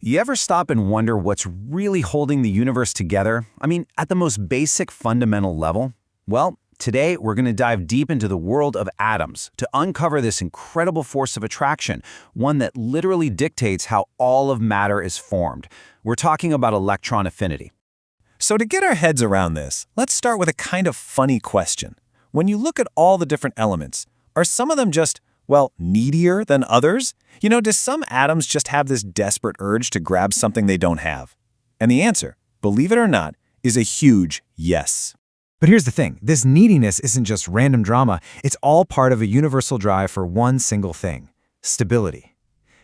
You ever stop and wonder what's really holding the universe together? I mean, at the most basic fundamental level? Well, today we're going to dive deep into the world of atoms to uncover this incredible force of attraction, one that literally dictates how all of matter is formed. We're talking about electron affinity. So to get our heads around this, let's start with a kind of funny question. When you look at all the different elements, are some of them just, well, needier than others? Do some atoms just have this desperate urge to grab something they don't have? And the answer, believe it or not, is a huge yes. But here's the thing, this neediness isn't just random drama, it's all part of a universal drive for one single thing: stability.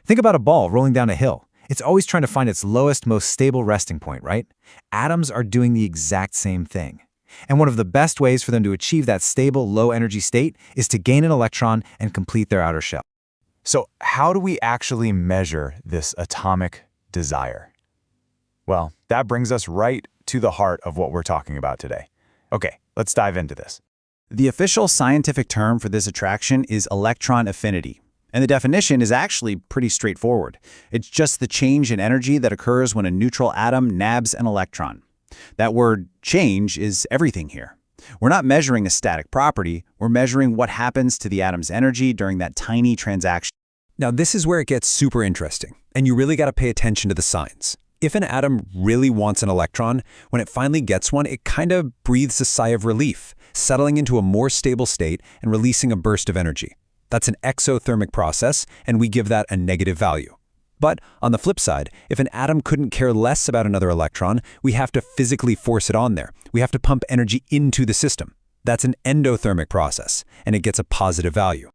Think about a ball rolling down a hill. It's always trying to find its lowest, most stable resting point, right? Atoms are doing the exact same thing. And one of the best ways for them to achieve that stable, low-energy state is to gain an electron and complete their outer shell. So how do we actually measure this atomic desire? Well, that brings us right to the heart of what we're talking about today. Okay, let's dive into this. The official scientific term for this attraction is electron affinity. And the definition is actually pretty straightforward. It's just the change in energy that occurs when a neutral atom nabs an electron. That word change is everything here. We're not measuring a static property, we're measuring what happens to the atom's energy during that tiny transaction. Now this is where it gets super interesting, and you really got to pay attention to the signs. If an atom really wants an electron, when it finally gets one, it kind of breathes a sigh of relief, settling into a more stable state and releasing a burst of energy. That's an exothermic process, and we give that a negative value. But on the flip side, if an atom couldn't care less about another electron, we have to physically force it on there. We have to pump energy into the system. That's an endothermic process, and it gets a positive value.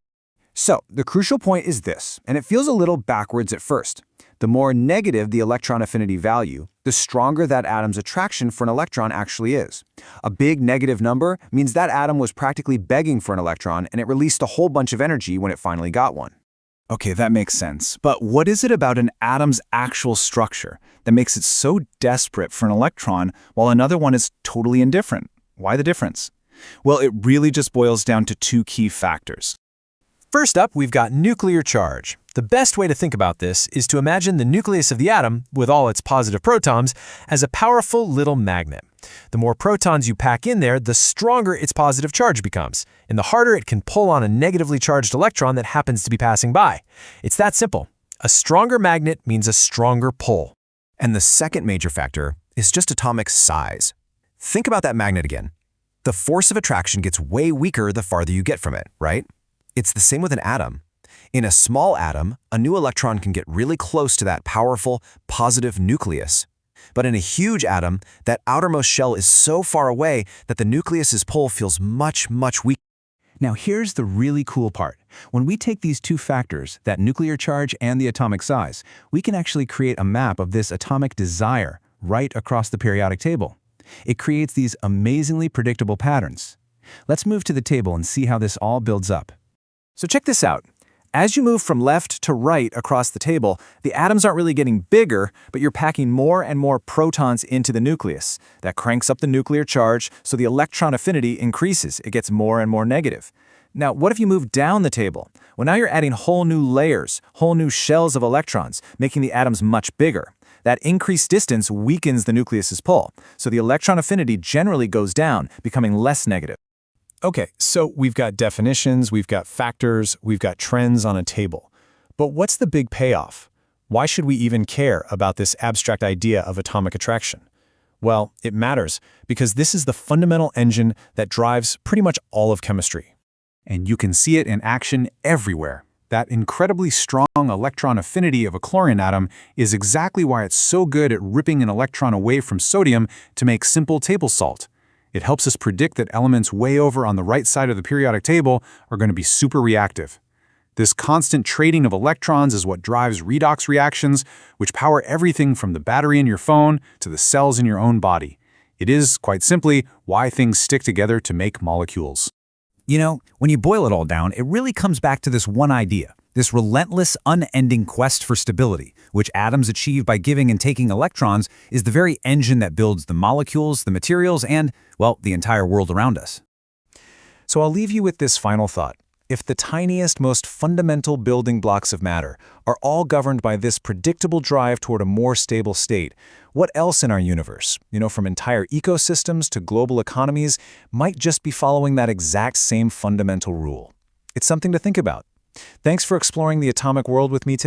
So, the crucial point is this, and it feels a little backwards at first. The more negative the electron affinity value, the stronger that atom's attraction for an electron actually is. A big negative number means that atom was practically begging for an electron, and it released a whole bunch of energy when it finally got one. Okay, that makes sense. But what is it about an atom's actual structure that makes it so desperate for an electron while another one is totally indifferent? Why the difference? Well, it really just boils down to two key factors. First up, we've got nuclear charge. The best way to think about this is to imagine the nucleus of the atom, with all its positive protons, as a powerful little magnet. The more protons you pack in there, the stronger its positive charge becomes, and the harder it can pull on a negatively charged electron that happens to be passing by. It's that simple. A stronger magnet means a stronger pull. And the second major factor is just atomic size. Think about that magnet again. The force of attraction gets way weaker the farther you get from it, right? It's the same with an atom. In a small atom, a new electron can get really close to that powerful, positive nucleus. But in a huge atom, that outermost shell is so far away that the nucleus's pull feels much, much weaker. Now here's the really cool part. When we take these two factors, that nuclear charge and the atomic size, we can actually create a map of this atomic desire right across the periodic table. It creates these amazingly predictable patterns. Let's move to the table and see how this all builds up. So check this out. As you move from left to right across the table, the atoms aren't really getting bigger, but you're packing more and more protons into the nucleus. That cranks up the nuclear charge, so the electron affinity increases. It gets more and more negative. Now, what if you move down the table? Well, now you're adding whole new layers, whole new shells of electrons, making the atoms much bigger. That increased distance weakens the nucleus's pull, so the electron affinity generally goes down, becoming less negative. Okay, so we've got definitions, we've got factors, we've got trends on a table. But what's the big payoff? Why should we even care about this abstract idea of atomic attraction? Well, it matters because this is the fundamental engine that drives pretty much all of chemistry. And you can see it in action everywhere. That incredibly strong electron affinity of a chlorine atom is exactly why it's so good at ripping an electron away from sodium to make simple table salt. It helps us predict that elements way over on the right side of the periodic table are going to be super reactive. This constant trading of electrons is what drives redox reactions, which power everything from the battery in your phone to the cells in your own body. It is, quite simply, why things stick together to make molecules. When you boil it all down, it really comes back to this one idea, this relentless, unending quest for stability, which atoms achieve by giving and taking electrons, is the very engine that builds the molecules, the materials, and, well, the entire world around us. So I'll leave you with this final thought. If the tiniest, most fundamental building blocks of matter are all governed by this predictable drive toward a more stable state, what else in our universe, from entire ecosystems to global economies, might just be following that exact same fundamental rule? It's something to think about. Thanks for exploring the atomic world with me today.